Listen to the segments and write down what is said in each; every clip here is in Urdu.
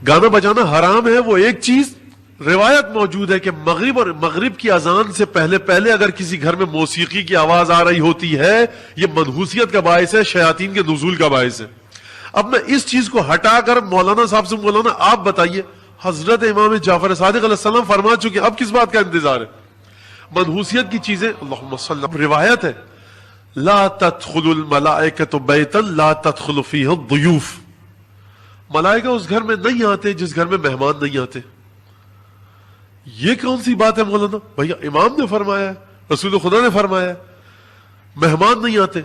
گانا بجانا حرام ہے وہ ایک چیز، روایت موجود ہے کہ مغرب کی اذان سے پہلے اگر کسی گھر میں موسیقی کی آواز آ رہی ہوتی ہے یہ منحوسیت کا باعث ہے، شیاطین کے نزول کا باعث ہے۔ اب میں اس چیز کو ہٹا کر مولانا صاحب سے، مولانا آپ بتائیے، حضرت امام جعفر صادق علیہ السلام فرما چکے، اب کس بات کا انتظار ہے؟ منحوسیت کی چیزیں، اللہم صلی اللہ، روایت ہے لا تدخل الملائکۃ بیتا لا تدخل فیہ الضیوف، ملائکہ اس گھر میں نہیں آتے جس گھر میں مہمان نہیں آتے۔ یہ کون سی بات ہے مولانا؟ بھیا امام نے فرمایا ہے، رسول خدا نے فرمایا ہے، مہمان نہیں آتے۔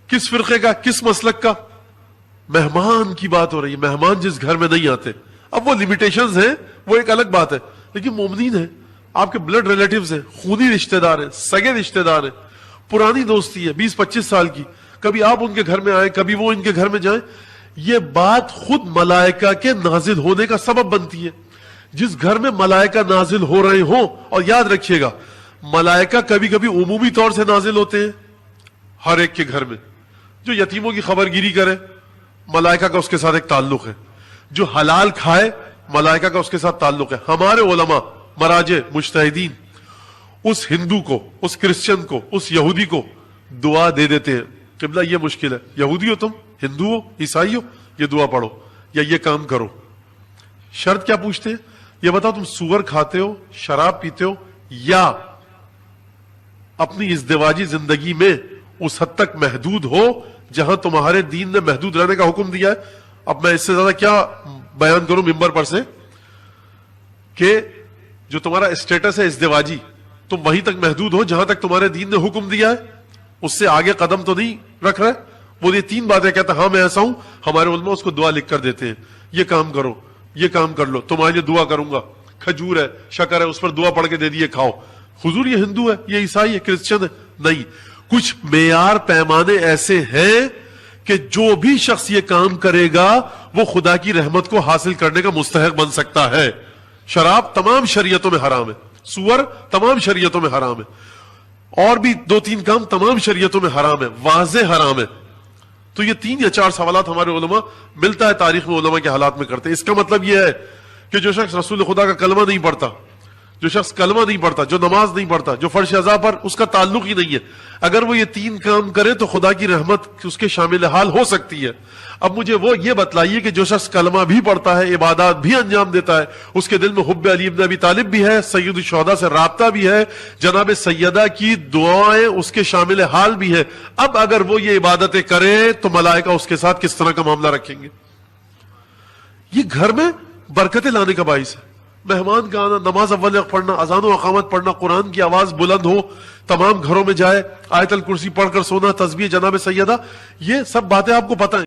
کس فرقے کا، کس مسلک کا؟ مہمان کی بات ہو رہی ہے، مہمان جس گھر میں نہیں آتے۔ اب وہ لیمیٹیشنز ہیں، وہ ایک الگ بات ہے، لیکن مومنین ہیں، آپ کے بلڈ ریلیٹیوز ہیں، خونی رشتہ دار ہیں، سگے رشتہ دار ہیں، پرانی دوستی ہے 20-25 سال کی، کبھی آپ ان کے گھر میں آئیں، کبھی وہ ان کے گھر میں جائیں، یہ بات خود ملائکہ کے نازل ہونے کا سبب بنتی ہے۔ جس گھر میں ملائکہ نازل ہو رہے ہوں، اور یاد رکھیے گا ملائکہ کبھی کبھی عمومی طور سے نازل ہوتے ہیں ہر ایک کے گھر میں، جو یتیموں کی خبر گیری کرے ملائکہ کا اس کے ساتھ ایک تعلق ہے، جو حلال کھائے ملائکہ کا اس کے ساتھ تعلق ہے۔ ہمارے علماء مراجع مجتہدین اس ہندو کو، اس کرسچن کو، اس یہودی کو دعا دے دیتے ہیں، قبلہ یہ مشکل ہے، یہودی ہو تم، ہندو ہو، عیسائی ہو، یہ دعا پڑھو یا یہ کام کرو۔ شرط کیا پوچھتے ہیں؟ یہ بتاؤ تم سور کھاتے ہو، شراب پیتے ہو، یا اپنی ازدواجی زندگی میں اس حد تک محدود ہو جہاں تمہارے دین نے محدود رہنے کا حکم دیا ہے۔ اب میں اس سے زیادہ کیا بیان کروں ممبر پر سے، کہ جو تمہارا اسٹیٹس ہے ازدواجی تم وہیں تک محدود ہو جہاں تک تمہارے دین نے حکم دیا ہے، اس سے آگے قدم تو نہیں رکھ رہے۔ وہ یہ 3 باتیں کہتا ہے، ہاں میں ایسا ہوں، ہمارے علماء اس کو دعا لکھ کر دیتے ہیں، یہ کام کرو، یہ کام کر لو، تمہارے لیے دعا کروں گا، کھجور ہے، شکر ہے، اس پر دعا پڑھ کے دے دیے کھاؤ۔ حضور یہ ہندو ہے، یہ عیسائی ہے، کرسچن ہے؟ نہیں، کچھ معیار پیمانے ایسے ہیں کہ جو بھی شخص یہ کام کرے گا وہ خدا کی رحمت کو حاصل کرنے کا مستحق بن سکتا ہے۔ شراب تمام شریعتوں میں حرام ہے، سور تمام شریعتوں میں حرام ہے، اور بھی 2-3 کام تمام شریعتوں میں حرام ہے، واضح حرام ہے۔ تو یہ 3 یا 4 سوالات ہمارے علماء ملتا ہے تاریخ میں علماء کے حالات میں کرتے ہیں۔ اس کا مطلب یہ ہے کہ جو شخص رسول خدا کا کلمہ نہیں پڑھتا، جو شخص کلمہ نہیں پڑھتا، جو نماز نہیں پڑھتا، جو فرش اذا پر اس کا تعلق ہی نہیں ہے، اگر وہ یہ 3 کام کرے تو خدا کی رحمت اس کے شامل حال ہو سکتی ہے۔ اب مجھے وہ یہ بتلائیے کہ جو شخص کلمہ بھی پڑھتا ہے، عبادات بھی انجام دیتا ہے، اس کے دل میں حب علی بن ابی طالب بھی ہے، سید الشہداء سے رابطہ بھی ہے، جناب سیدہ کی دعائیں اس کے شامل حال بھی ہے، اب اگر وہ یہ عبادتیں کرے تو ملائکہ اس کے ساتھ کس طرح کا معاملہ رکھیں گے؟ یہ گھر میں برکتیں لانے کا باعث ہے۔ مہمان کا آنا، نماز اول وقت پڑھنا، اذان و اقامت پڑھنا، قرآن کی آواز بلند ہو، تمام گھروں میں جائے، آیت الکرسی پڑھ کر سونا، تسبیح جناب سیدہ، یہ سب باتیں آپ کو پتہ ہیں۔